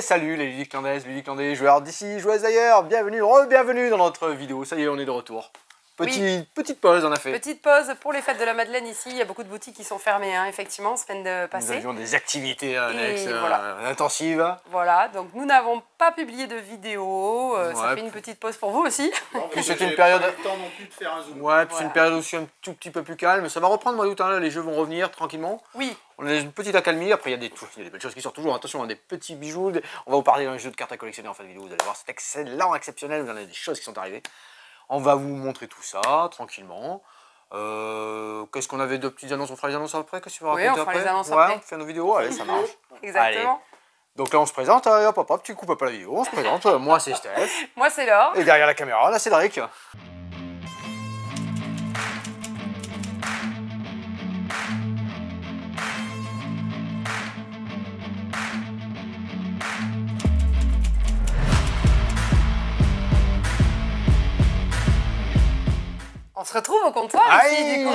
salut les ludiques-landais, joueurs d'ici, joueuses d'ailleurs, bienvenue dans notre vidéo, ça y est, on est de retour. Petite pause, on a fait. Petite pause pour les fêtes de la Madeleine ici, il y a beaucoup de boutiques qui sont fermées, hein, effectivement, semaine passée. Nous avions des activités annexes, voilà. intensives. Voilà, donc nous n'avons pas publié de vidéo, ça fait une petite pause pour vous aussi. Puis c'est une période... pas eu le temps non plus de faire un zoom. Ouais, puis c'est une période aussi un tout petit peu plus calme, ça va reprendre mois d'août, hein, les jeux vont revenir tranquillement. Oui. On a une petite accalmie, après il y a des belles choses qui sortent toujours, attention, on a des petits bijoux, on va vous parler d'un jeu de cartes à collectionner en fin de vidéo, vous allez voir, c'est excellent, exceptionnel, vous en avez des choses qui sont arrivées. On va vous montrer tout ça, tranquillement. Qu'est-ce qu'on avait de petites annonces? On fera les annonces après? Qu'est-ce que tu vas raconter après? On fera les annonces après. On fait nos vidéos, allez, ça marche. Exactement. Allez. Donc là, on se présente, hop, tu coupes pas la vidéo, on se présente. Moi, c'est Steph. Moi, c'est Laure. Et derrière la caméra, là, c'est Cédric. On se retrouve au comptoir ici, du coup.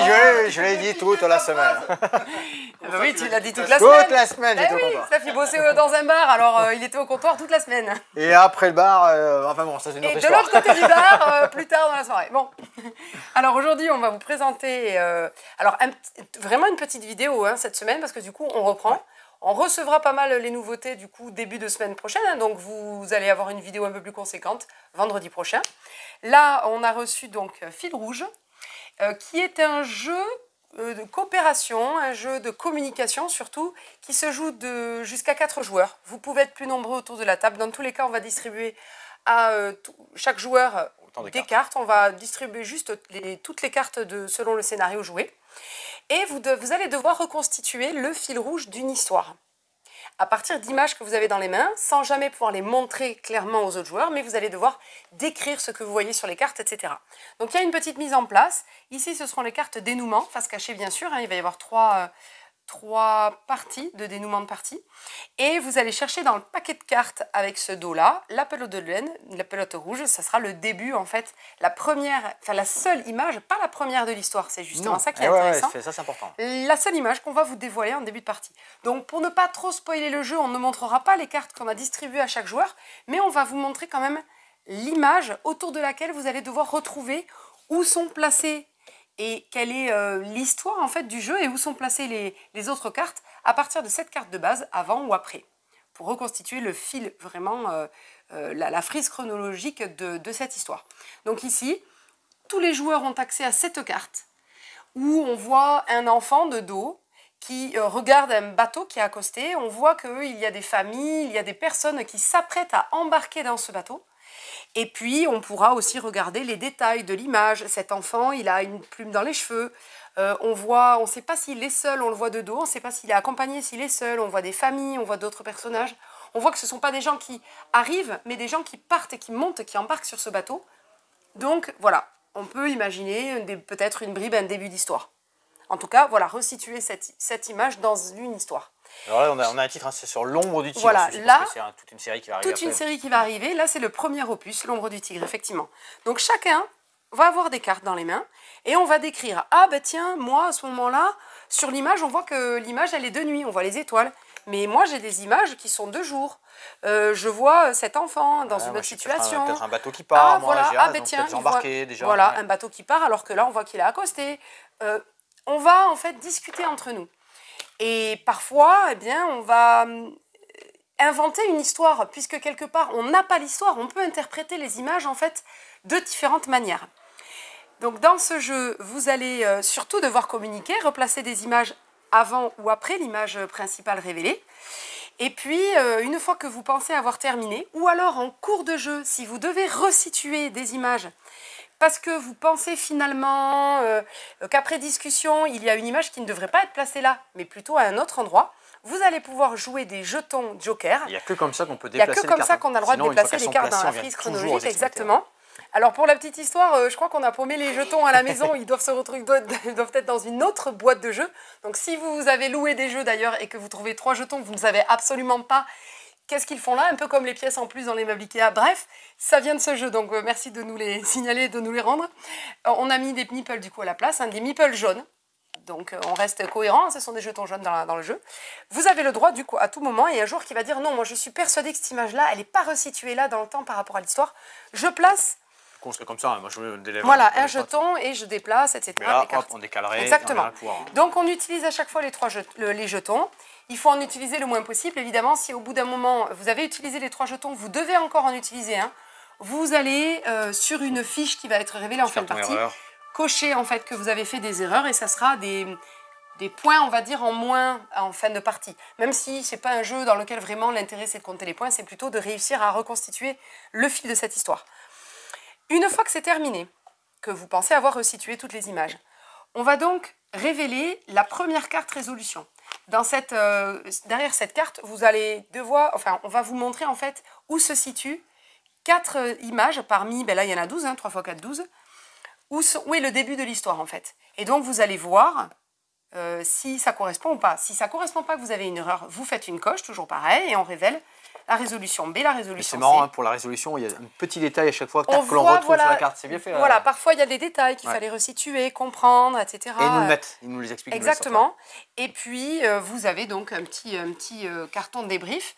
Je l'ai dit toute la semaine. Bah oui, tu l'as dit toute la semaine. Toute la semaine, j'étais au comptoir. Ça fait bosser dans un bar, alors il était au comptoir toute la semaine. Et après le bar, enfin bon, ça c'est une autre Et de histoire. l'autre côté du bar, plus tard dans la soirée. Bon, alors aujourd'hui, on va vous présenter vraiment une petite vidéo hein, cette semaine, parce que du coup, on reprend. Ouais. On recevra pas mal les nouveautés du coup début de semaine prochaine, hein, donc vous allez avoir une vidéo un peu plus conséquente vendredi prochain. Là, on a reçu donc Fil Rouge, qui est un jeu de coopération, un jeu de communication surtout, qui se joue jusqu'à 4 joueurs. Vous pouvez être plus nombreux autour de la table. Dans tous les cas, on va distribuer à chaque joueur des cartes. On va distribuer juste toutes les cartes selon le scénario joué. Et vous allez devoir reconstituer le fil rouge d'une histoire à partir d'images que vous avez dans les mains, sans jamais pouvoir les montrer clairement aux autres joueurs, mais vous allez devoir décrire ce que vous voyez sur les cartes, etc. Donc il y a une petite mise en place. Ici, ce seront les cartes dénouement, face cachée bien sûr, hein, il va y avoir trois parties de dénouement de partie. Et vous allez chercher dans le paquet de cartes avec ce dos-là, la pelote de laine, la pelote rouge, ça sera le début en fait, la seule image, pas la première de l'histoire, c'est justement ça qui est intéressant. Ça c'est important. La seule image qu'on va vous dévoiler en début de partie. Donc pour ne pas trop spoiler le jeu, on ne montrera pas les cartes qu'on a distribuées à chaque joueur, mais on va vous montrer quand même l'image autour de laquelle vous allez devoir retrouver où sont placées et quelle est l'histoire en fait du jeu et où sont placées les autres cartes à partir de cette carte de base, avant ou après, pour reconstituer le fil, vraiment la frise chronologique de cette histoire. Donc ici, tous les joueurs ont accès à cette carte, où on voit un enfant de dos qui regarde un bateau qui est accosté, on voit qu'il y a des familles, il y a des personnes qui s'apprêtent à embarquer dans ce bateau. Et puis, on pourra aussi regarder les détails de l'image. Cet enfant, il a une plume dans les cheveux. On ne sait pas s'il est seul, on le voit de dos. On ne sait pas s'il est accompagné, s'il est seul. On voit des familles, on voit d'autres personnages. On voit que ce ne sont pas des gens qui arrivent, mais des gens qui partent et qui montent, qui embarquent sur ce bateau. Donc, voilà, on peut imaginer peut-être une bribe, un début d'histoire. En tout cas, voilà, resituer cette image dans une histoire. Alors là, on a un titre, hein, c'est sur l'ombre du tigre. Voilà, là, c'est toute une série qui va arriver. Toute une série qui va arriver. Là, c'est le premier opus, l'ombre du tigre, effectivement. Donc, chacun va avoir des cartes dans les mains et on va décrire. Ah, ben tiens, moi, à ce moment-là, sur l'image, on voit que l'image, elle est de nuit. On voit les étoiles. Mais moi, j'ai des images qui sont de jour. Je vois cet enfant dans une autre situation. Peut-être un bateau qui part. Ah, voilà. Ah, ben tiens, embarqué déjà. Voilà, un bateau qui part, alors que là, on voit qu'il est accosté. On va, en fait, discuter entre nous. Et parfois, eh bien, on va inventer une histoire, puisque quelque part, on n'a pas l'histoire, on peut interpréter les images, en fait, de différentes manières. Donc, dans ce jeu, vous allez surtout devoir communiquer, replacer des images avant ou après l'image principale révélée. Et puis, une fois que vous pensez avoir terminé, ou alors en cours de jeu, si vous devez resituer des images, parce que vous pensez finalement qu'après discussion, il y a une image qui ne devrait pas être placée là, mais plutôt à un autre endroit, vous allez pouvoir jouer des jetons joker. Il n'y a que comme ça qu'on peut déplacer les cartes. Il n'y a que comme ça qu'on a le droit de déplacer les cartes dans la frise chronologique, exactement. Alors pour la petite histoire, je crois qu'on a paumé les jetons à la maison, ils doivent être dans une autre boîte de jeux. Donc si vous avez loué des jeux d'ailleurs et que vous trouvez 3 jetons que vous ne savez absolument pas qu'est-ce qu'ils font là, un peu comme les pièces en plus dans les meubles Ikea. Bref, ça vient de ce jeu, donc merci de nous les signaler et de nous les rendre. On a mis des meeples du coup à la place, hein, des meeples jaunes. Donc on reste cohérent, ce sont des jetons jaunes dans le jeu. Vous avez le droit du coup à tout moment, et un jour qui va dire non, moi je suis persuadé que cette image-là, elle n'est pas resituée là dans le temps par rapport à l'histoire. Je place On serait comme ça, hein. Moi je me délève. voilà, un jeton et je déplace, etc. Mais là, les cartes. hop, on décalerait. Exactement. Pouvoir, hein. Donc on utilise à chaque fois les jetons. Il faut en utiliser le moins possible. Évidemment, si au bout d'un moment, vous avez utilisé les 3 jetons, vous devez encore en utiliser un. Vous allez sur une fiche qui va être révélée en fin de partie, cocher en fait que vous avez fait des erreurs et ça sera des points, on va dire, en moins en fin de partie. Même si ce n'est pas un jeu dans lequel vraiment l'intérêt c'est de compter les points, c'est plutôt de réussir à reconstituer le fil de cette histoire. Une fois que c'est terminé, que vous pensez avoir resitué toutes les images, on va donc révéler la première carte résolution. Derrière cette carte, vous allez devoir, enfin, on va vous montrer en fait où se situent 4 images parmi, ben là il y en a 12, hein, 3 x 4, 12, où est le début de l'histoire en fait. Et donc vous allez voir si ça correspond ou pas. Si ça ne correspond pas, que vous avez une erreur, vous faites une coche, toujours pareil, et on révèle la résolution B, la résolution C. C'est marrant, hein, pour la résolution, il y a un petit détail à chaque fois que l'on retrouve voilà, sur la carte. C'est bien fait. Voilà, parfois il y a des détails qu'il fallait resituer, comprendre, etc. Et ils nous le mettent, ils nous les expliquent. Exactement. Et puis vous avez donc un petit carton de débrief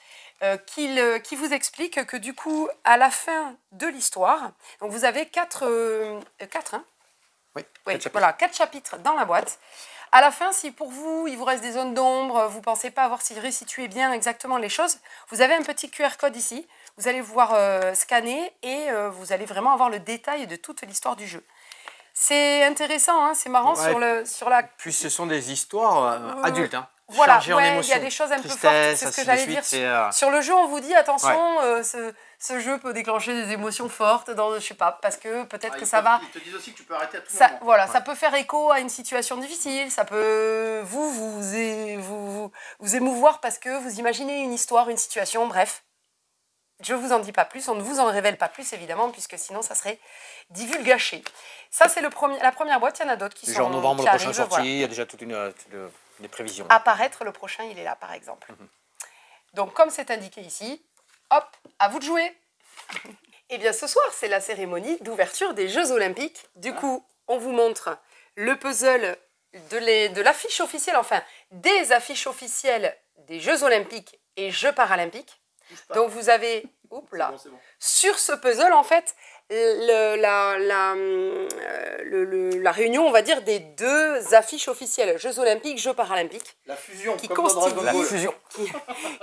qui vous explique que du coup, à la fin de l'histoire, donc vous avez 4 hein oui, voilà, 4 chapitres dans la boîte. À la fin, si pour vous, il vous reste des zones d'ombre, vous ne pensez pas avoir resitué bien exactement les choses, vous avez un petit QR code ici. Vous allez pouvoir scanner et vous allez vraiment avoir le détail de toute l'histoire du jeu. C'est intéressant, hein, c'est marrant sur la... Puis ce sont des histoires adultes, hein. Voilà, il y a des choses un peu fortes, c'est ce que j'allais dire. Sur le jeu, on vous dit, attention, ce jeu peut déclencher des émotions fortes, je sais pas, parce que peut-être que ça va... Ils te disent aussi que tu peux arrêter à tout moment. Voilà, ça peut faire écho à une situation difficile, ça peut vous émouvoir parce que vous imaginez une histoire, une situation, bref. Je ne vous en dis pas plus, on ne vous en révèle pas plus, évidemment, puisque sinon, ça serait divulgaché. Ça, c'est la première boîte, il y en a d'autres qui sont... Genre novembre, le prochain sorti, il y a déjà toute des prévisions. Apparaître, le prochain, il est là, par exemple. Donc, comme c'est indiqué ici, hop, à vous de jouer. Eh bien, ce soir, c'est la cérémonie d'ouverture des Jeux Olympiques. Du coup, on vous montre le puzzle de l'affiche officielle, enfin, des affiches officielles des Jeux Olympiques et Jeux Paralympiques. Donc vous avez, là, c'est bon. Sur ce puzzle, en fait, la réunion, on va dire, des 2 affiches officielles, Jeux Olympiques, Jeux Paralympiques. La fusion,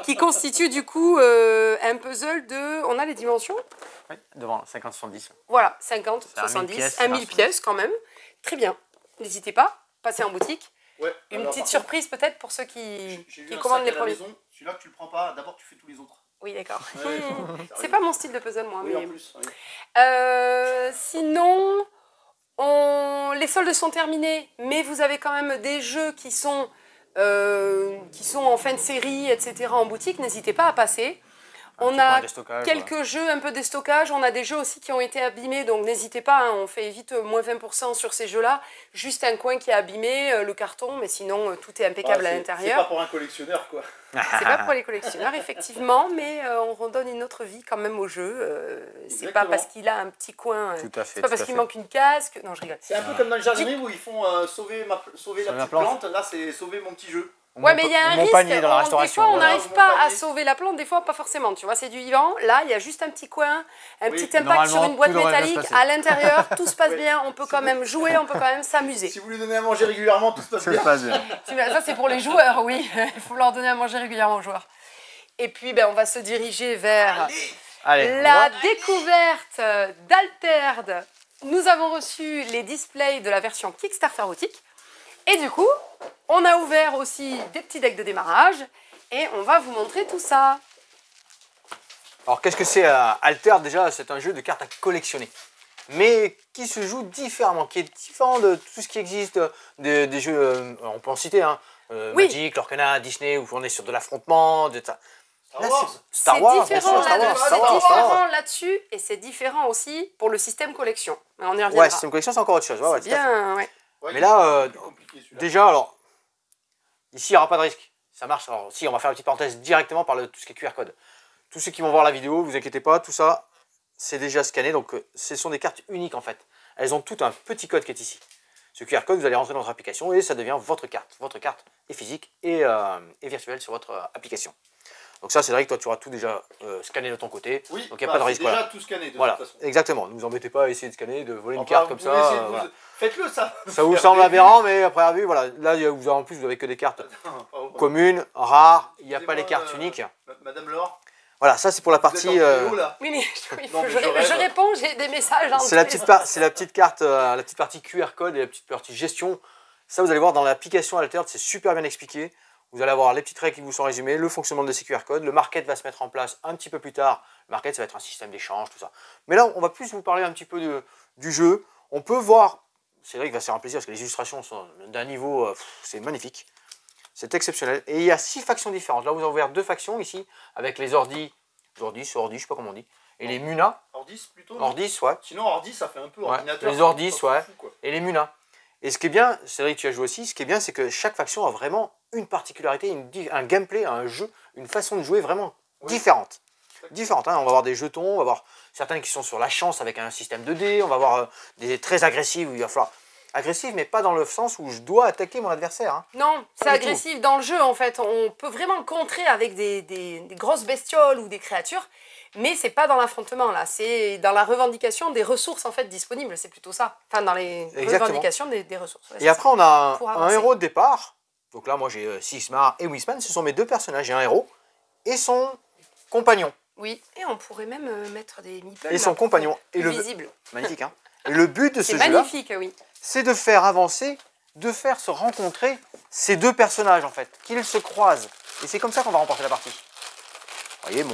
qui constitue du coup un puzzle de... On a les dimensions? Oui, devant 50-70. Voilà, 50-70, 1000 pièces quand même. Très bien, n'hésitez pas, passez en boutique. Ouais, une petite surprise peut-être pour ceux qui commandent les premiers. Celui-là que tu le prends pas, d'abord tu fais tous les autres. Oui, d'accord. Ouais, c'est pas mon style de puzzle, moi. Oui, mais... en plus. Oui. Sinon, les soldes sont terminés, mais vous avez quand même des jeux qui sont en fin de série, etc. en boutique. N'hésitez pas à passer. On a quelques jeux, un peu des stockages. On a des jeux aussi qui ont été abîmés, donc n'hésitez pas. Hein, on fait vite moins 20% sur ces jeux-là. Juste un coin qui est abîmé, le carton, mais sinon tout est impeccable à l'intérieur. C'est pas pour un collectionneur, quoi. C'est pas pour les collectionneurs, effectivement, mais on redonne une autre vie quand même au jeu. C'est pas parce qu'il a un petit coin. Tout à fait. C'est pas parce qu'il manque une case que. Non, je rigole. C'est un peu comme dans le jardinerie où ils font sauver la petite plante. Là, c'est sauver mon petit jeu. Ouais, mais il y a un risque. Dans la restauration. Des fois, on n'arrive pas à sauver la plante, des fois, pas forcément. Tu vois, c'est du vivant. Là, il y a juste un petit coin, un petit impact sur une boîte métallique. À l'intérieur, tout se passe bien. On peut quand même jouer, on peut quand même s'amuser. Si vous lui donnez à manger régulièrement, tout se passe bien. Ça, c'est pour les joueurs, oui. Il faut leur donner à manger régulièrement aux joueurs. Et puis, on va se diriger vers la découverte d'Alterd. Nous avons reçu les displays de la version Kickstarter Boutique. Et du coup, on a ouvert aussi des petits decks de démarrage et on va vous montrer tout ça. Alors, qu'est-ce que c'est Alter? Déjà, c'est un jeu de cartes à collectionner, mais qui se joue différemment, qui est différent de tout ce qui existe, des jeux, on peut en citer, hein, Magic, Lorcana, Disney, où on est sur de l'affrontement, Star Wars. C'est différent là-dessus et c'est différent aussi pour le système collection. Mais on y reviendra. Ouais, système collection, c'est encore autre chose. Ouais, bien, ouais. Mais là, déjà, alors, ici, il n'y aura pas de risque. Ça marche. Alors, si, on va faire une petite parenthèse directement par tout ce qui est QR code. Tous ceux qui vont voir la vidéo, vous inquiétez pas, tout ça, c'est déjà scanné. Donc, ce sont des cartes uniques, en fait. Elles ont tout un petit code qui est ici. Ce QR code, vous allez rentrer dans votre application et ça devient votre carte. Votre carte est physique et virtuelle sur votre application. Donc ça, c'est vrai que toi, tu auras tout déjà scanné de ton côté. Oui, donc il n'y a pas de risque. déjà Voilà. tout scanné de Voilà, toute façon. exactement. Ne vous embêtez pas à essayer de scanner, de voler une carte comme ça. Voilà. Faites-le ça. Ça vous semble aberrant, mais à première vue, voilà. Là, en plus, vous n'avez que des cartes communes, rares. Il n'y a pas les cartes uniques. Madame Laure. Voilà, ça c'est pour la partie. Oui, mais je réponds, j'ai des messages. C'est la petite carte, la petite partie QR code et la petite partie gestion. Ça, vous allez voir dans l'application Altered, c'est super bien expliqué. Vous allez avoir les petites règles qui vous sont résumées, le fonctionnement de ces QR codes. Le market va se mettre en place un petit peu plus tard. Le market, ça va être un système d'échange, tout ça. Mais là, on va plus vous parler un petit peu du jeu. On peut voir, c'est vrai qu'il va se faire un plaisir parce que les illustrations sont d'un niveau, c'est magnifique. C'est exceptionnel. Et il y a 6 factions différentes. Là, vous avez ouvert 2 factions ici, avec les Ordis, je sais pas comment on dit, et les Muna. Ordis plutôt. Ordis, ouais. Sinon, Ordis, ça fait un peu ordinateur. Les Ordis, ouais. Et les Muna. Et ce qui est bien, c'est vrai que tu as joué aussi, ce qui est bien, c'est que chaque faction a vraiment une particularité, un gameplay, un jeu, une façon de jouer vraiment différente. Différente, hein. On va avoir des jetons, on va avoir certaines qui sont sur la chance avec un système de dés, on va avoir des très agressives où il va falloir... Agressive, mais pas dans le sens où je dois attaquer mon adversaire. Hein. Non, c'est agressif dans le jeu en fait. On peut vraiment contrer avec des grosses bestioles ou des créatures, mais c'est pas dans l'affrontement là. C'est dans la revendication des ressources en fait disponibles. C'est plutôt ça. Enfin, dans les revendications des ressources. Ouais, et après, on a un héros de départ. Donc là, moi j'ai Sixmar et Wisman. Ce sont mes 2 personnages. J'ai un héros et son compagnon. Oui, et on pourrait même mettre des meeples. Et son compagnon. Et le visible. Magnifique, hein. Et le but de ce jeu-là, magnifique, oui. C'est de faire avancer, de faire se rencontrer ces 2 personnages en fait, qu'ils se croisent. Et c'est comme ça qu'on va remporter la partie. Vous voyez,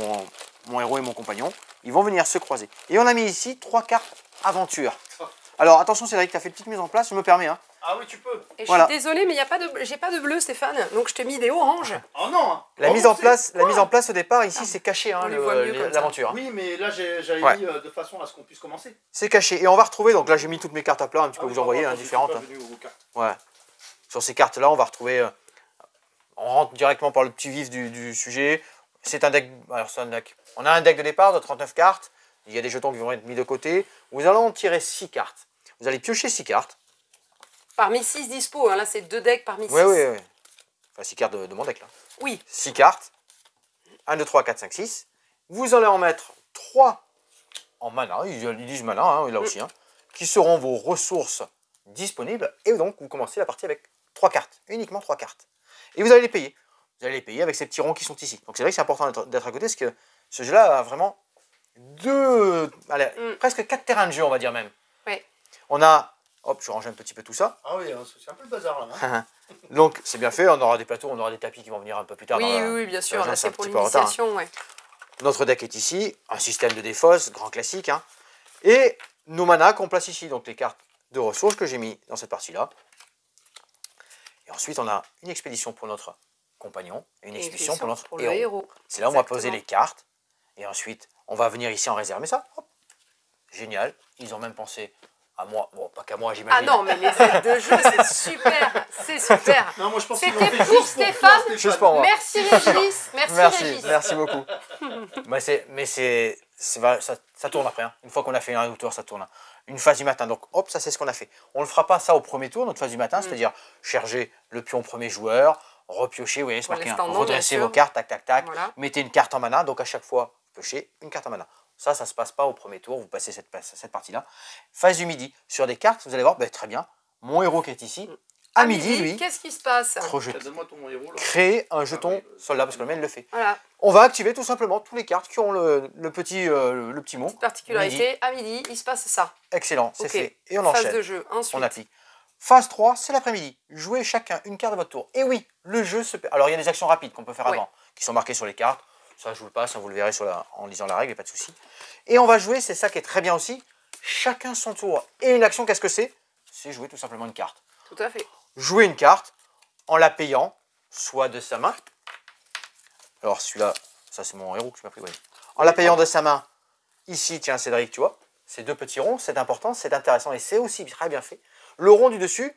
mon héros et mon compagnon, ils vont venir se croiser. Et on a mis ici 3 cartes aventure. Alors attention Cédric, tu as fait une petite mise en place, je me permets. Hein. Ah oui, tu peux. Et je suis désolée, mais j'ai pas de bleu Stéphane, donc je t'ai mis des oranges. Oh non. La mise en place au départ, ici c'est caché hein, l'aventure. Oui, mais là j'avais mis de façon à ce qu'on puisse commencer. C'est caché. Et on va retrouver, donc là j'ai mis toutes mes cartes à plat, un petit peu vous envoyer, différentes. Ouais. Sur ces cartes là, on va retrouver, on rentre directement par le petit vif du sujet. C'est un deck, alors c'est un deck. On a un deck de départ de 39 cartes, il y a des jetons qui vont être mis de côté. Vous allez en tirer 6 cartes. Vous allez piocher 6 cartes. Parmi 6 dispo, hein, là c'est 2 decks parmi 6. Oui. Enfin 6 cartes de mon deck là. Oui. 6 cartes. 1, 2, 3, 4, 5, 6. Vous allez en mettre 3 en mana, ils disent mana, hein, là aussi, hein, qui seront vos ressources disponibles. Et donc vous commencez la partie avec 3 cartes, uniquement 3 cartes. Et vous allez les payer. Vous allez les payer avec ces petits ronds qui sont ici. Donc c'est vrai que c'est important d'être à côté, parce que ce jeu-là a vraiment presque 4 terrains de jeu, on va dire même. Oui. On a... Hop, je range un petit peu tout ça. Ah oui, c'est un peu le bazar là. Hein. Donc c'est bien fait, on aura des plateaux, on aura des tapis qui vont venir un peu plus tard. Oui, bien sûr, là c'est pour l'initiation. Ouais. Notre deck est ici, un système de défausse, grand classique. Hein. Et nos manas qu'on place ici, donc les cartes de ressources que j'ai mis dans cette partie-là. Et ensuite on a une expédition pour notre compagnon et une expédition pour notre héros. C'est là où on va poser les cartes. Et ensuite on va venir ici en réserve. Mais ça, hop, génial, ils ont même pensé... à moi, bon, pas qu'à moi, j'imagine. Ah non, mais les aides de jeu, c'est super, c'est super. Non, moi je pense que c'était pour Stéphane. Juste pour moi. Merci Régis, merci beaucoup. Ça tourne après. Hein. Une fois qu'on a fait un tour, ça tourne. Une phase du matin. Donc, hop, ça c'est ce qu'on a fait. On ne fera pas ça au premier tour, notre phase du matin, c'est-à-dire charger le pion premier joueur, repiocher, vous voyez, se marquer redresser vos cartes, tac, tac, tac. Voilà. Mettez une carte en mana, donc à chaque fois, piochez une carte en mana. Ça ne se passe pas au premier tour, vous passez cette partie-là. Phase du midi, sur des cartes, vous allez voir, très bien, mon héros qui est ici, à midi, lui, qu'est-ce qui se passe? Créer un jeton soldat, parce que le mien, il le fait. Voilà. On va activer tout simplement toutes les cartes qui ont le petit mot. Particularité, midi. À midi, il se passe ça. Excellent, c'est fait. Et on enchaîne. Phase de jeu, ensuite. On applique. Phase 3, c'est l'après-midi. Jouez chacun une carte de votre tour. Et oui, le jeu se... Alors, il y a des actions rapides qu'on peut faire avant, qui sont marquées sur les cartes. Ça, je vous le passe, vous le verrez en lisant la règle, il n'y a pas de souci. Et on va jouer, c'est ça qui est très bien aussi, chacun son tour. Et une action, qu'est-ce que c'est? C'est jouer tout simplement une carte. Tout à fait. Jouer une carte en la payant, soit de sa main. Alors celui-là, ça c'est mon héros que je m'ai pris. Oui. En la payant de sa main, ici, tiens Cédric, tu vois, ces 2 petits ronds, c'est important, c'est intéressant et c'est aussi très bien fait. Le rond du dessus,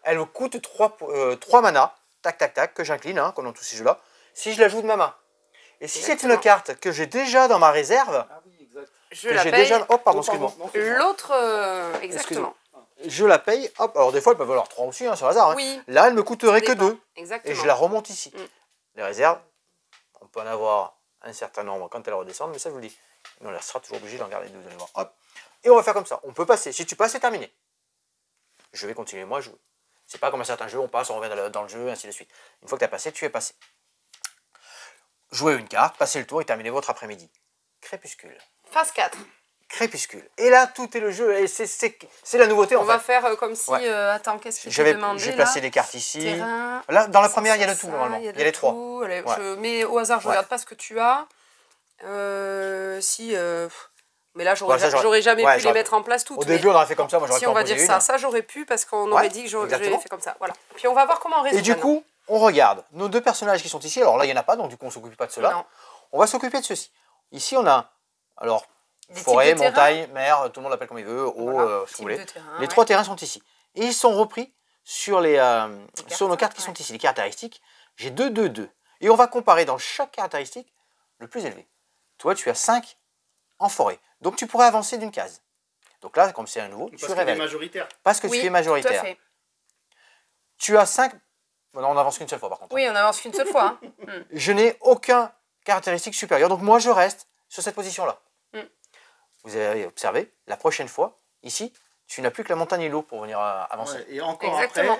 elle me coûte 3 mana, tac tac tac, que j'incline, hein, comme dans tous ces jeux-là, si je la joue de ma main. Et si c'est une carte que j'ai déjà dans ma réserve, je la paye. déjà... Oh, pardon, excuse-moi. L'autre, exactement. je la paye, hop, alors des fois, elle peut valoir 3 aussi, hein, sur hasard. Hein. Oui. Là, elle me coûterait que 2. Exactement. Et je la remonte ici. Les réserves, on peut en avoir un certain nombre quand elles redescendent, mais ça, je vous le dis. Mais on sera toujours obligé d'en garder 2, vous allez voir. Hop. Et on va faire comme ça. On peut passer. Si tu passes, c'est terminé. Je vais continuer, moi, à jouer. C'est pas comme un certain jeu, on passe, on revient dans le jeu, ainsi de suite. Une fois que tu as passé, tu es passé. Jouez une carte, passez le tour et terminez votre après-midi. Crépuscule. Phase 4. Crépuscule. Et là, tout est le jeu. Et c'est la nouveauté, en fait. On va faire comme si... attends, qu'est-ce qu'il te demandait, j'ai placé les cartes ici. Terrain, là, dans la première, il y a le tout, normalement. Il y a les 3. Allez, mais au hasard, je regarde pas ce que tu as. Mais là, j'aurais jamais pu les mettre en place toutes. Au début, on aurait fait comme ça. Moi, j'aurais si on va dire ça, ça j'aurais pu parce qu'on aurait dit que j'aurais fait comme ça. Voilà. Puis on va voir comment on résout. Et du coup, on regarde nos 2 personnages qui sont ici. Alors là, il n'y en a pas, donc du coup, on ne s'occupe pas de ceux-là. On va s'occuper de ceux-ci. Ici, on a alors forêt, montagne, mer, tout le monde l'appelle comme il veut, eau, si vous voulez. Les 3 terrains sont ici. Et ils sont repris sur nos cartes qui sont ici, les caractéristiques. J'ai 2, 2, 2. Et on va comparer dans chaque caractéristique le plus élevé. Toi, tu as 5 en forêt. Donc, tu pourrais avancer d'une case. Donc là, comme c'est un nouveau, tu révèles. Parce que tu es majoritaire. Tout à fait. Tu as 5... Bon, non, on n'avance qu'une seule fois, par contre. Oui, on n'avance qu'une seule fois. Hein. Je n'ai aucun caractéristique supérieur. Donc, moi, je reste sur cette position-là. Vous avez observé, la prochaine fois, ici, tu n'as plus que la montagne et l'eau pour venir avancer. Ouais, et encore Exactement.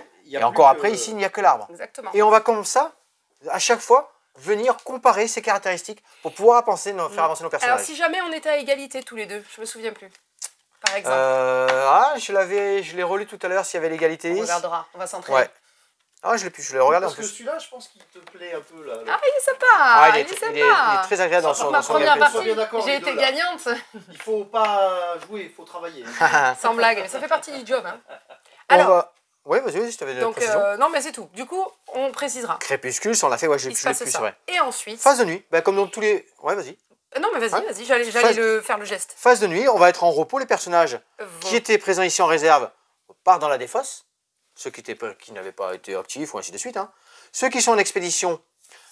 après, ici, il n'y a que l'arbre. Exactement. Et on va comme ça, à chaque fois, venir comparer ces caractéristiques pour pouvoir faire avancer nos personnages. Alors, si jamais on était à égalité tous les deux, je me souviens plus, par exemple. Je l'ai relu tout à l'heure s'il y avait l'égalité. On regardera, on va s'entraîner. Ouais. Ah, je l'ai regardé en plus. Parce que celui-là, je pense qu'il te plaît un peu. Là. Ah, il est sympa. Il est très agréable dans son Ma première gameplay. partie, j'ai été gagnante. Il faut pas jouer, il faut travailler. Sans blague, mais ça fait partie du job. Hein. Alors, oui, vas-y, si tu avais des précisions. Non, mais c'est tout. Du coup, on précisera. Crépuscule, on l'a fait, je l'ai plus, c'est vrai. Et ensuite... Phase de nuit, comme dans tous les... Ouais, vas-y. Non, mais vas-y, j'allais faire le geste. Phase de nuit, on va être en repos. Les personnages qui étaient présents ici en réserve partent dans la défausse. Ceux qui n'avaient pas été actifs, ou ainsi de suite. Hein. Ceux qui sont en expédition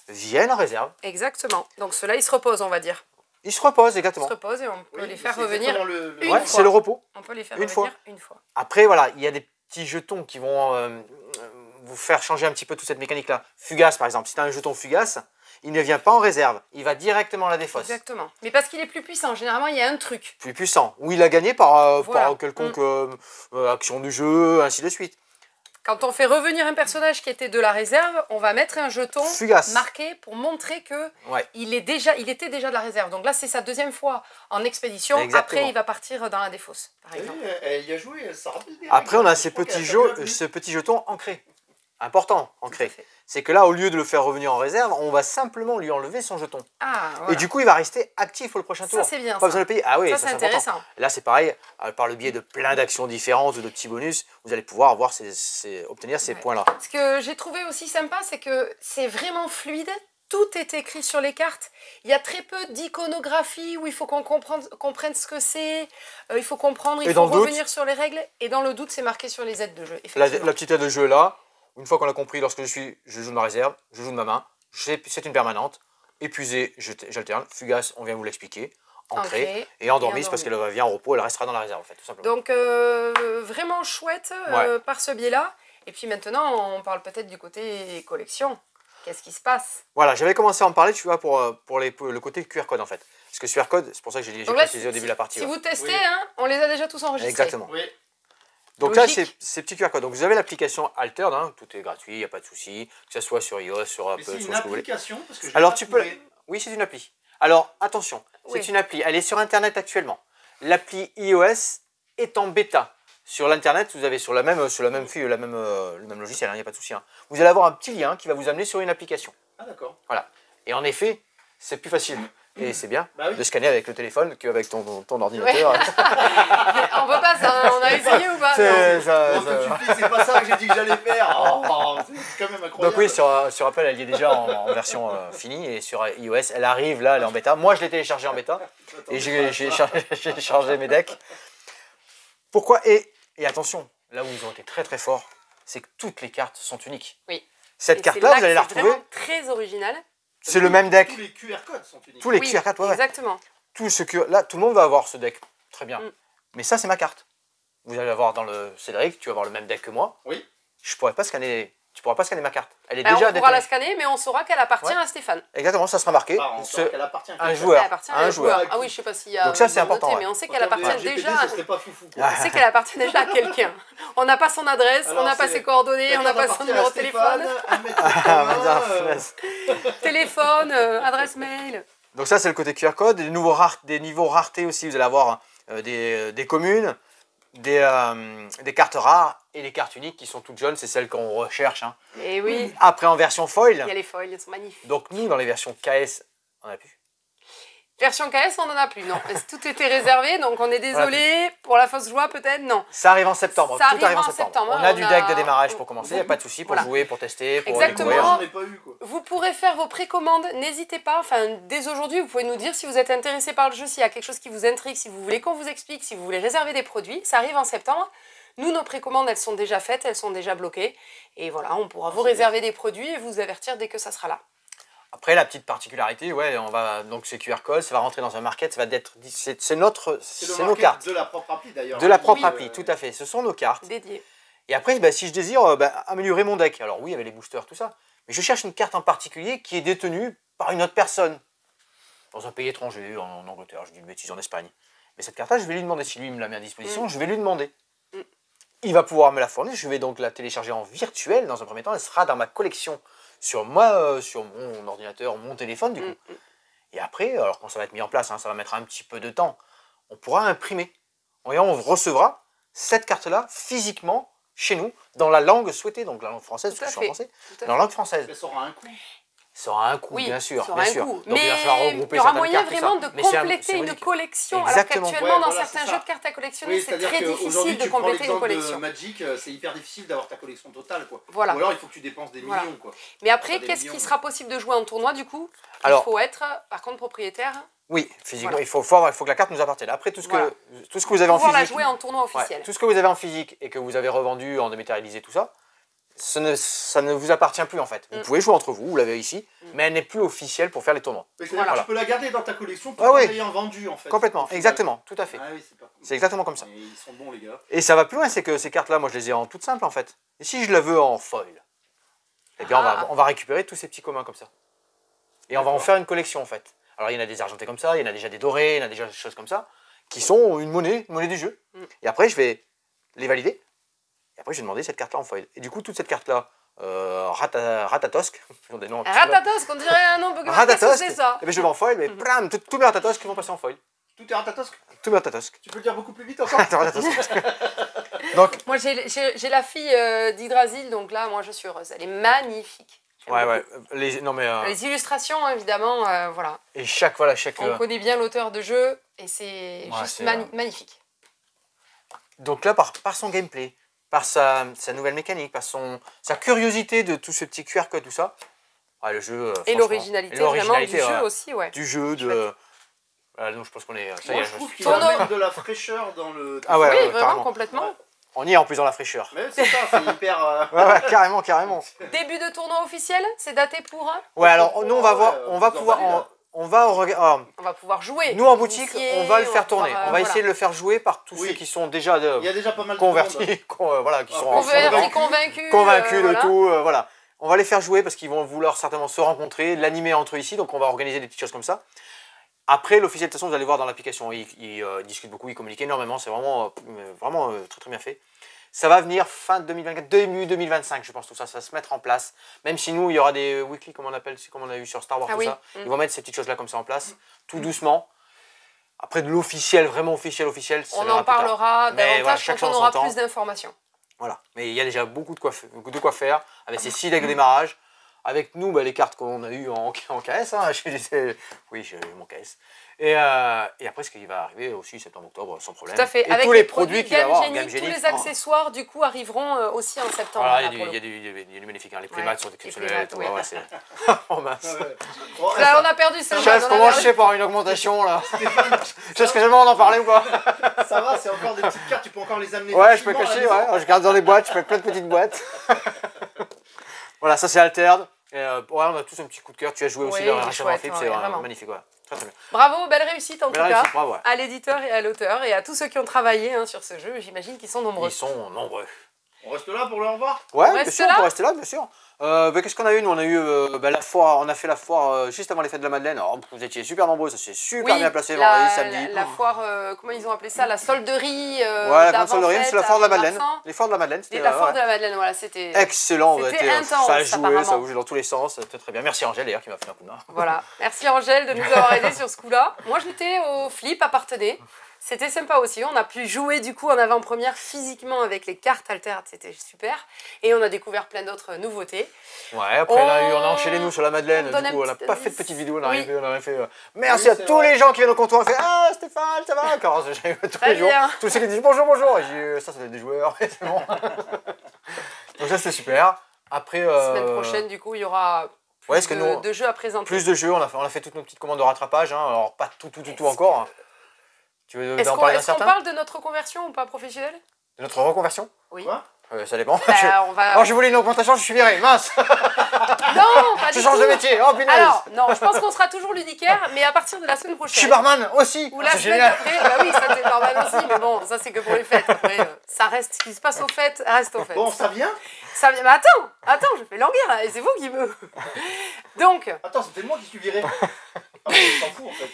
viennent en réserve. Exactement. Donc ceux-là, ils se reposent, on va dire. Ils se reposent, exactement. Ils se reposent et on peut les faire revenir une fois. C'est le repos. On peut les faire revenir une fois. Après, voilà, il y a des petits jetons qui vont vous faire changer un petit peu toute cette mécanique-là. Fugace, par exemple. Si tu as un jeton fugace, il ne vient pas en réserve. Il va directement à la défausse. Exactement. Mais parce qu'il est plus puissant. Généralement, il y a un truc. Plus puissant. Ou il a gagné par quelconque action du jeu, ainsi de suite. Quand on fait revenir un personnage qui était de la réserve, on va mettre un jeton marqué pour montrer que il était déjà de la réserve. Donc là, c'est sa 2e fois en expédition. Exactement. Après, il va partir dans la défausse, par exemple. Elle y a joué, elle s'en rappelle bien. Après, on a ce petit jeton ancré. Important, ancré. C'est que là, au lieu de le faire revenir en réserve, on va simplement lui enlever son jeton. Et du coup, il va rester actif pour le prochain tour. Ça, c'est bien. Pas besoin de le payer. Ah oui, ça c'est intéressant. Là, c'est pareil. Par le biais de plein d'actions différentes ou de petits bonus, vous allez pouvoir obtenir ces points-là. Ce que j'ai trouvé aussi sympa, c'est que c'est vraiment fluide. Tout est écrit sur les cartes. Il y a très peu d'iconographie où il faut qu'on comprenne ce que c'est. Il faut comprendre, il faut revenir sur les règles. Et dans le doute, c'est marqué sur les aides de jeu. La petite aide de jeu là. Une fois qu'on l'a compris, lorsque je joue de ma réserve, je joue de ma main, c'est une permanente. Épuisé, j'alterne. Fugace, on vient vous l'expliquer. Ancré. Et endormise, parce qu'elle vient en repos, elle restera dans la réserve, en fait, tout simplement. Donc, vraiment chouette par ce biais-là. Et puis maintenant, on parle peut-être du côté collection. Qu'est-ce qui se passe? Voilà, j'avais commencé à en parler, tu vois, pour le côté QR code, en fait. Parce que ce QR code, c'est pour ça que j'ai précisé au début de la partie. Si vous testez, on les a déjà tous enregistrés. Exactement. Oui. Donc là, c'est ces petits QR codes. Donc vous avez l'application Altered, hein, tout est gratuit, il n'y a pas de souci, que ce soit sur iOS, sur Apple, sur ce que vous voulez. Parce que alors tu peux. Oui, c'est une appli. Alors attention, c'est une appli. Elle est sur Internet actuellement. L'appli iOS est en bêta. Sur l'Internet, vous avez sur la même fille, le même logiciel, il n'y a pas de souci. Hein. Vous allez avoir un petit lien qui va vous amener sur une application. Ah d'accord. Voilà. Et en effet, c'est plus facile. Et c'est bien de scanner avec le téléphone qu'avec ton ordinateur. Ouais. On peut pas ça, on a essayé ou pas? C'est pas ça que j'ai dit que j'allais faire. Oh, c'est quand même incroyable. Donc oui, sur Apple, elle y est déjà en version finie. Et sur iOS, elle arrive là, elle est en bêta. Moi, je l'ai téléchargée en bêta. Et j'ai chargé mes decks. Pourquoi? Et attention, là où ils ont été très très forts, c'est que toutes les cartes sont uniques. Oui. Cette carte-là, vous allez la retrouver. C'est très original. C'est le même deck. Tous les QR codes sont uniques. Tous les QR codes, exactement. Là, tout le monde va avoir ce deck. Très bien. Mais ça, c'est ma carte. vous allez avoir dans le Cédric, tu vas avoir le même deck que moi. Oui. Je pourrais pas scanner, tu pourras pas scanner ma carte. Elle est Alors, déjà on pourra la détenue. scanner, mais on saura qu'elle appartient Ouais. à Stéphane. Exactement, ça sera marqué. Bah, on saura qu'elle appartient à un quelqu'un. joueur. Elle appartient à à un un joueur. joueur. Ah oui, je sais pas s'il y a. Donc ça, c'est important, noté, ouais. mais on sait Quand qu'elle il y avait appartient un GPD, déjà. ce serait pas foufou, quoi. On sait qu'elle appartient déjà à quelqu'un. On n'a pas son adresse, Alors, on n'a pas c'est- ses coordonnées, La on n'a carte pas son appartient numéro à de téléphone, Stéphane, 1m80, téléphone, adresse mail. Donc ça, c'est le côté QR code. Des niveaux rareté aussi, vous allez avoir des communes, des cartes rares et des cartes uniques qui sont toutes jaunes. C'est celles qu'on recherche. Hein. Et oui, Après, en version il foil, y a les foils, elles sont magnifiques. donc nous, dans les versions KS, on a plus. Version KS, on n'en a plus, non. Tout était réservé, donc on est désolé. Pour la fausse joie, peut-être, non. Ça arrive en septembre. Ça Tout arrive en arrivera en septembre. septembre, On a hein, du on deck a- de démarrage pour commencer. Il n'y a pas de souci pour Voilà. jouer, pour tester, pour Exactement. découvrir. Moi, j'en ai pas eu, quoi. Vous pourrez faire vos précommandes, n'hésitez pas, enfin dès aujourd'hui vous pouvez nous dire si vous êtes intéressé par le jeu, s'il y a quelque chose qui vous intrigue, si vous voulez qu'on vous explique, si vous voulez réserver des produits, ça arrive en septembre. Nous, nos précommandes, elles sont déjà faites, elles sont déjà bloquées. Et voilà, on pourra vous réserver des produits et vous avertir dès que ça sera là. Après, la petite particularité, ouais, on va donc c'est QR code, ça va rentrer dans un market, ça va être, c'est notre, C'est le c'est nos market cartes, de la propre appli, d'ailleurs. de la propre Oui, appli, tout à fait. Ce sont nos cartes. Dédié. Et après, bah, si je désire améliorer mon deck, alors oui, avec les boosters, tout ça, mais je cherche une carte en particulier qui est détenue par une autre personne dans un pays étranger, en Angleterre, je dis une bêtise, en Espagne. Mais cette carte-là, je vais lui demander si lui me la met à disposition, je vais lui demander. Il va pouvoir me la fournir, je vais donc la télécharger en virtuel dans un premier temps, elle sera dans ma collection sur moi, sur mon ordinateur, mon téléphone du coup. Et après, alors quand ça va être mis en place, hein, ça va mettre un petit peu de temps, on pourra imprimer. Et on recevra cette carte-là physiquement chez nous, dans la langue souhaitée, donc la langue française, Tout parce à que je suis en fait. français, Tout à dans la langue française. Mais ça aura un coût. Ça aura un coût, Oui, bien sûr. ça aura bien un sûr. coût. Donc il va falloir Mais regrouper il y aura certaines moyen cartes, tout vraiment ça. de Mais c'est compléter une modique. collection. Exactement. Alors qu'actuellement, Ouais, dans voilà, certains c'est jeux ça. de cartes à collectionner, Oui, c'est c'est-à-dire très qu'aujourd'hui, difficile de tu prends compléter une l'exemple de collection. Magic, c'est hyper difficile d'avoir ta collection totale, quoi. Voilà. Ou alors il faut que tu dépenses des Voilà. millions, quoi. Mais après, Pas des qu'est-ce millions, qui mais- sera possible de jouer en tournoi du coup Alors- Il faut être, par contre, propriétaire. Oui, physiquement, Voilà. il faut que la carte nous appartienne. Après, tout ce Voilà. que vous avez en Pouvoir la physique, jouer en tournoi ouais, officiel. tout ce que vous avez en physique et que vous avez revendu, en dématérialisé, tout ça, ça ne vous appartient plus en fait. Vous pouvez jouer entre vous, vous l'avez ici, mais elle n'est plus officielle pour faire les tournois. Mais c'est-à-dire Voilà. que tu peux la garder dans ta collection tout Ah en oui. l'ayant vendue, en fait. Complètement, Au final. exactement, tout à fait. Ah oui, c'est pas cool. C'est exactement comme ça. Mais ils sont bons, les gars. Et ça va plus loin, c'est que ces cartes-là, moi je les ai en toute simple en fait. Et si je la veux en foil, eh bien Ah. on va récupérer tous ces petits communs comme ça. Et on va en D'accord. faire une collection en fait. Alors il y en a des argentés comme ça, il y en a déjà des dorés, il y en a déjà des choses comme ça, qui sont une monnaie du jeu. Et après je vais les valider. Et après je vais demander cette carte-là en foil. Et du coup toute cette carte-là, Ratatosk, ils ont des noms. Ratatosk, on dirait un nom Pokémon. Qu'est-ce que Ratatosk, c'est ça et bien je vais en foil, mais blam, tous mes Ratatosk vont passer en foil. Tout est Ratatosk. Tous mes Ratatosk. Tu peux le dire beaucoup plus vite encore. Ratatosk. Donc, Moi, j'ai la fille d'Yggdrasil, donc là, moi, je suis heureuse. Elle est magnifique. J'aime ouais, beaucoup. ouais. Non mais, Les illustrations, évidemment, voilà. et chaque, voilà, chaque. On connaît bien l'auteur de jeu et c'est Ouais, juste c'est, magnifique. Donc là, par son gameplay, par sa nouvelle mécanique, par sa curiosité de tout ce petit QR code, tout ça, le jeu. Et franchement, l'originalité et vraiment du l'originalité, jeu ouais. aussi, ouais. Du jeu, de. Donc je pense qu'on est. Ça y Moi, est, je trouve qu'il Tourne- amène de la fraîcheur dans le. Ah ouais, Oui, ouais, vraiment, carrément. complètement. On y est en plus dans la fraîcheur. Mais c'est ça, c'est hyper. Ouais, ouais, carrément, carrément. Début de tournoi officiel, c'est daté pour... Ouais, alors nous on va Ouais, voir, ouais, on va vous en pouvoir. valez, là. On va On va pouvoir jouer. nous en boutique, initier, on va le faire pouvoir, tourner. On va voilà. essayer de le faire jouer par tous Oui. ceux qui sont déjà Il y a déjà pas mal de monde. convertis, voilà, qui sont Converti, convaincu. convaincus de voilà. tout, voilà. On va les faire jouer parce qu'ils vont vouloir certainement se rencontrer, l'animer entre eux ici, donc on va organiser des petites choses comme ça. Après, l'officiel, de toute façon, vous allez voir dans l'application, ils discutent beaucoup, ils communiquent énormément, c'est vraiment très très bien fait. Ça va venir fin 2024, début 2025, je pense, tout ça, ça va se mettre en place. Même si nous, il y aura des weekly, comme on appelle, c'est comme on a eu sur Star Wars, Ah tout oui. ça. Ils vont mettre ces petites choses-là comme ça en place, tout doucement. Après, de l'officiel, vraiment officiel, ça On viendra en plus tard. parlera Mais davantage voilà, chaque quand on chose en aura son temps. plus d'informations. Voilà, mais il y a déjà beaucoup de quoi faire avec ces 6 decks de démarrage. Avec nous, les cartes qu'on a eues en KS, hein, oui, j'ai eu mon KS. Et après, ce qui va arriver aussi septembre-octobre, sans problème. Tout à fait. Et avec tous les produits qu'il va y Game avoir, Genie, Game tous Genie. les accessoires, du coup, arriveront aussi en septembre. Voilà, là, il pour y le a du magnifique, hein. Les playmats Ouais, sont les exceptionnels. playmats, tout, oui. ouais, c'est... oh mince. Ouais. Bon, coup. Là, on a perdu ce Chef, comment je sais par une augmentation là? Est-ce que jamais on en parlait ou pas? Ça va, c'est encore des petites cartes, tu peux encore les amener. Ouais, je peux facilement à la cacher, maison. ouais. Je garde dans les boîtes, je fais plein de petites boîtes. Voilà, ça c'est Altered. Et, ouais, on a tous un petit coup de cœur. Tu as joué aussi Oui, dans il est Rachel chouette, Flip, ouais, c'est vraiment. magnifique, ouais. Très très bien. Bravo, belle réussite en tout cas. Réussite, bravo, ouais. À l'éditeur et à l'auteur et à tous ceux qui ont travaillé sur ce jeu. J'imagine qu'ils sont nombreux. Ils sont nombreux. On reste là pour le revoir? Ouais, On bien reste sûr, là on peut rester là, bien sûr. Qu'est-ce qu'on a eu? Nous, on a eu la foire, on a fait la foire juste avant les fêtes de la Madeleine. Alors, vous étiez super nombreux, ça s'est super bien placé vendredi, samedi. La foire, comment ils ont appelé ça? La solderie. Ouais, la grande solderie, c'est la foire de la Madeleine. Les foires de la Madeleine, c'était la foire de la Madeleine, voilà, c'était. Excellent, C'était intense, ça bougeait dans tous les sens, c'était très bien. Merci Angèle d'ailleurs qui m'a fait un coup de main. Voilà, merci Angèle de nous avoir aidés sur ce coup-là. Moi, j'étais au Flip à Parthenay. C'était sympa aussi, on a pu jouer du coup en avant-première physiquement avec les cartes Alter, c'était super. Et on a découvert plein d'autres nouveautés. Ouais, après on a enchaîné nous sur la Madeleine, du coup on n'a pas fait de petite vidéo, on a fait merci à tous les gens qui viennent au comptoir, on fait ah Stéphane, ça va encore, j'ai tous les jours, tous ceux qui disent bonjour, bonjour, et j'ai ça doit être des joueurs, c'est bon. Donc ça c'était super. Après... Semaine prochaine du coup il y aura plus de jeux à présenter. Plus de jeux, on a fait toutes nos petites commandes de rattrapage, alors pas tout encore. Est-ce qu'on parle de notre conversion ou pas professionnelle? De notre reconversion? Oui. Ça dépend. Alors, je voulais une augmentation, je suis viré, mince. Non, pas du tout. Je change de métier, oh punaise. Alors, non, je pense qu'on sera toujours ludicaire, mais à partir de la semaine prochaine. Je suis barman aussi. Ou la semaine après, bah oui, ça c'est barman aussi, mais bon, ça c'est que pour les fêtes. Après, ça reste, ce qui se passe aux fêtes, reste aux fêtes. Bon, ça vient? Ça vient, mais attends, je fais languir là, et c'est vous qui me... Donc... Attends, c'était moi qui suis viré. On s'en fout en fait.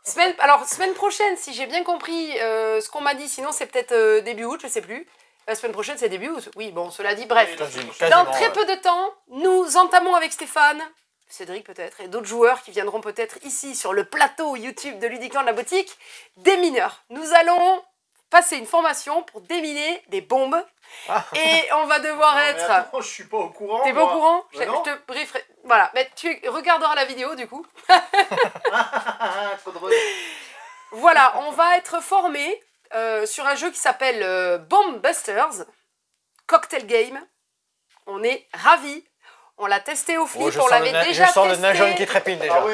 Semaine prochaine, si j'ai bien compris ce qu'on m'a dit, sinon c'est peut-être début août, je sais plus. La semaine prochaine c'est début août. Oui, bon, cela dit, bref. Dans très peu de temps, nous entamons avec Stéphane, Cédric peut-être, et d'autres joueurs qui viendront peut-être ici sur le plateau YouTube de Ludiquement de la boutique, des mineurs. Nous allons passer une formation pour déminer des bombes. Et on va devoir être... Attends, je suis pas au courant. T'es pas au courant? Je te brieferai. Voilà, mais tu regarderas la vidéo du coup. Trop drôle. Voilà, on va être formé sur un jeu qui s'appelle Bomb Busters, Cocktail Game. On est ravis. On l'a testé au Flip, on l'avait déjà testé. Je sens le nain jaune qui trépine déjà. Ah oui.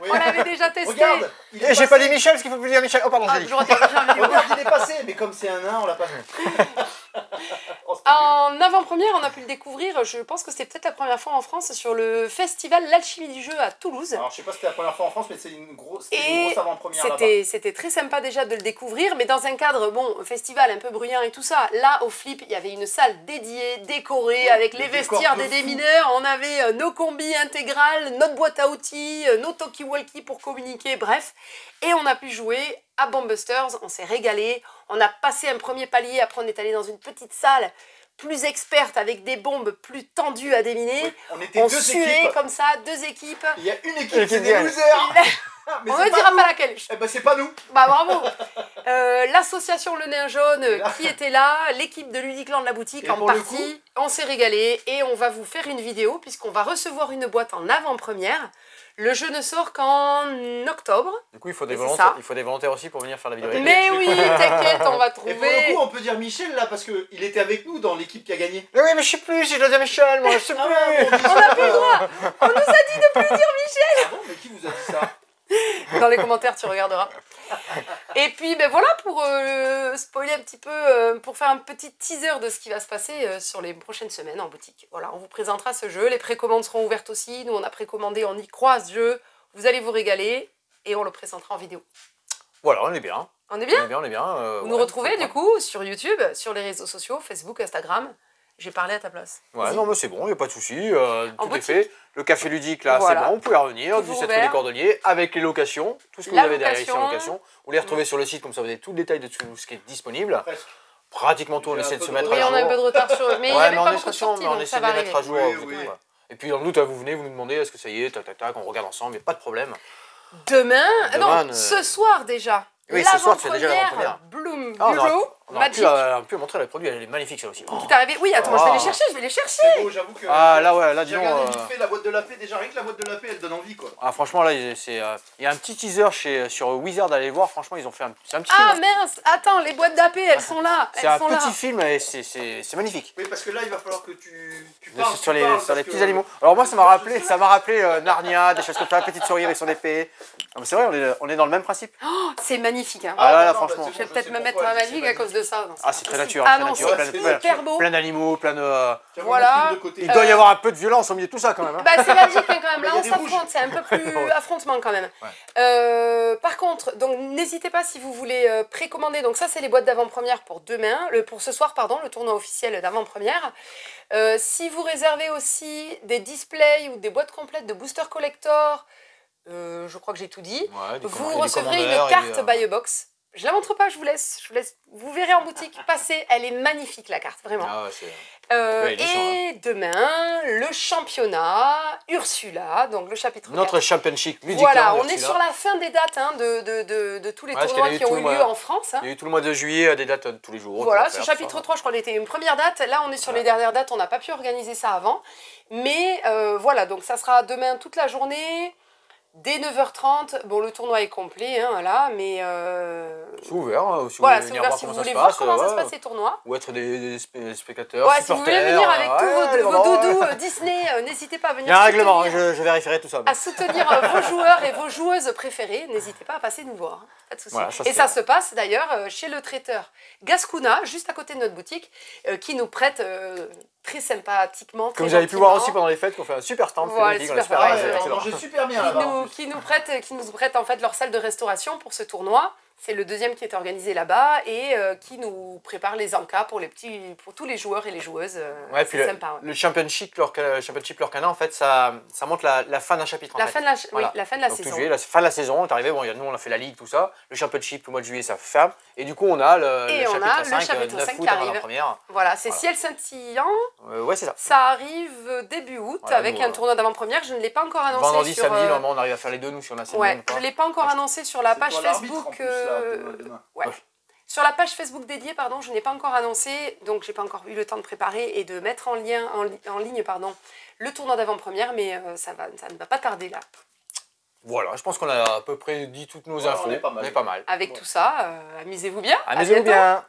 On l'avait déjà testé. Regarde, Et j'ai pas dit Michel, parce qu'il faut plus dire Michel. Oh pardon, j'ai dit. Regarde, il est passé, mais comme c'est un nain, on l'a pas vu. En avant-première, on a pu le découvrir, je pense que c'était peut-être la première fois en France, sur le festival L'Alchimie du jeu à Toulouse. Alors je sais pas si c'était la première fois en France, mais c'est une grosse avant-première là-bas. C'était très sympa déjà de le découvrir, mais dans un cadre, bon, festival un peu bruyant et tout ça. Là, au Flip, il y avait une salle dédiée, décorée, avec les vestiaires des démineurs. On avait nos combis intégrales, notre boîte à outils, nos talkie-walkie pour communiquer, bref. Et on a pu jouer à Bomb Busters, on s'est régalé. On a passé un premier palier, après on est allé dans une petite salle plus experte avec des bombes plus tendues à déminer. Oui, on suait comme ça, 2 équipes. Il y a une équipe, c'est des losers. On ne dira pas laquelle. Eh ben c'est pas nous. Bah bravo. L'association Le Nain Jaune qui était là, l'équipe de Ludiquement de la boutique en partie. On s'est régalé et on va vous faire une vidéo puisqu'on va recevoir une boîte en avant-première. Le jeu ne sort qu'en octobre. Du coup, il faut des volontaires aussi pour venir faire la vidéo. Mais oui, t'inquiète, on va trouver. Et pour le coup, on peut dire Michel là, parce qu'il était avec nous dans l'équipe qui a gagné. Mais oui, mais je sais plus si je dois dire Michel, moi je sais plus. On n'a plus le droit. On nous a dit de plus dire Michel. Ah bon, mais qui vous a dit ça? Dans les commentaires, tu regarderas. Et puis, ben voilà, pour spoiler un petit peu, pour faire un petit teaser de ce qui va se passer sur les prochaines semaines en boutique. Voilà, on vous présentera ce jeu. Les précommandes seront ouvertes aussi. Nous, on a précommandé, on y croit ce jeu. Vous allez vous régaler et on le présentera en vidéo. Voilà, on est bien. On est bien? On est bien. Vous nous retrouvez du coup sur YouTube, sur les réseaux sociaux, Facebook, Instagram. J'ai parlé à ta place. Ouais, non, mais c'est bon, il n'y a pas de souci. Tout est fait. Le café ludique, là, voilà. C'est bon, vous pouvez revenir. 17 rue des Cordeliers, avec les locations. Tout ce que vous avez derrière ici en location. Vous les retrouvez sur le site, comme ça vous avez tout le détail de tout ce qui est disponible. Pratiquement tout, on essaie de se mettre à jour. Oui, on a un peu de retard sur. Mais il n'y avait pas beaucoup de sorties, on donc essaie ça de va les mettre à jour. Oui. Et puis dans le doute, vous venez, vous nous demandez est-ce que ça y est, tac, tac, tac, on regarde ensemble, il n'y a pas de problème. Demain, non, ce soir déjà. Oui, ce soir, c'est déjà l'avant-première. Bloom Ah, Bureau Magic. On peut montrer les produits, elle est magnifique ça aussi. Qui t'est arrivé? Oui, attends, je vais les chercher, C'est beau, j'avoue que. Ah là, ouais, là, j'ai disons. regardé vite fait la boîte de la paix, déjà rien que la boîte de la paix, elle donne envie quoi. Ah, franchement, là, il y a un petit teaser sur Wizard, allez voir, franchement, ils ont fait un petit film. Ah mince, attends, les boîtes d'AP, elles sont là. C'est un petit film et c'est magnifique. Oui, parce que là, il va falloir que tu parles. Sur les petits animaux. Alors, moi, ça m'a rappelé Narnia, des choses comme ça, petite souris avec son épée. C'est vrai, on est dans le même principe. Oh, c'est magnifique. Hein. Ah là, franchement. Je vais peut-être me mettre à Magic à cause de ça. Ah, c'est très naturel, Ah très non, naturel. c'est hyper beau. Plein d'animaux, plein de... Voilà. Il doit y avoir un peu de violence au milieu de tout ça quand même. Hein. Bah, c'est Magic hein, quand même, là Il y a on des s'affronte, c'est un peu plus affrontement quand même. Par contre, donc n'hésitez pas si vous voulez précommander, donc ça c'est les boîtes d'avant-première pour demain, pour ce soir pardon, le tournoi officiel d'avant-première. Si vous réservez aussi des displays ou des boîtes complètes de booster collector, je crois que j'ai tout dit, vous recevrez une carte buy a box. Je la montre pas, je vous laisse. Vous verrez en boutique passer, elle est magnifique la carte, vraiment. Ah ouais, et demain, le championnat Ursula, donc le chapitre 4. Notre championship musical. Voilà, on est sur la fin des dates hein, de tous les tournois qui ont eu lieu en France. Hein. Il y a eu tout le mois de juillet, des dates tous les jours. Voilà, ce chapitre 3, je crois, était une première date. Là, on est sur les dernières dates, on n'a pas pu organiser ça avant. Mais voilà, donc ça sera demain toute la journée. Dès 9h30, bon le tournoi est complet, hein, voilà, mais... C'est ouvert, hein, si voilà, vous c'est voulez venir ouvert voir si comment vous ça voulez se voir passe. comment ça se passe ces tournois. Ou être des spectateurs, Ouais, supporters. si vous voulez venir avec tous vos doudous Disney, n'hésitez pas à venir. Il y a un règlement, je vérifierai tout ça. À soutenir vos joueurs et vos joueuses préférées, n'hésitez pas à passer nous voir, hein, pas de souci. Voilà, et ça se passe d'ailleurs chez le traiteur Gascuna, juste à côté de notre boutique, qui nous prête très sympathiquement. Comme vous avez pu voir aussi pendant les fêtes, qu'on fait un super stand. Voilà, On mangeait super bien là-bas. Qui nous prête en fait leur salle de restauration pour ce tournoi. C'est le deuxième qui est organisé là-bas et qui nous prépare les encas pour tous les joueurs et les joueuses. Ouais, puis c'est sympa. Le championship Lorcana, en fait, ça montre la fin d'un chapitre. La fin de la saison. Juillet, la fin de la saison est arrivée. Bon, nous, on a fait la ligue, tout ça. Le championship, le mois de juillet, ça ferme. Et du coup, on a le chapitre 5 qui arrive. première. Voilà, c'est Ciel Scintillant. Ouais, c'est ça. Ça arrive début août avec un tournoi d'avant-première. Je ne l'ai pas encore annoncé. Vendredi, samedi, normalement, on arrive à faire les deux, nous, si on a assez ouais, je ne l'ai pas encore annoncé sur la page Facebook. Sur la page Facebook dédiée, pardon, je n'ai pas encore annoncé, donc j'ai pas encore eu le temps de préparer et de mettre en ligne le tournoi d'avant-première, mais ça ne va pas tarder là. Voilà, je pense qu'on a à peu près dit toutes nos infos. On est pas mal. Avec tout ça, amusez-vous bien. Amusez-vous bien.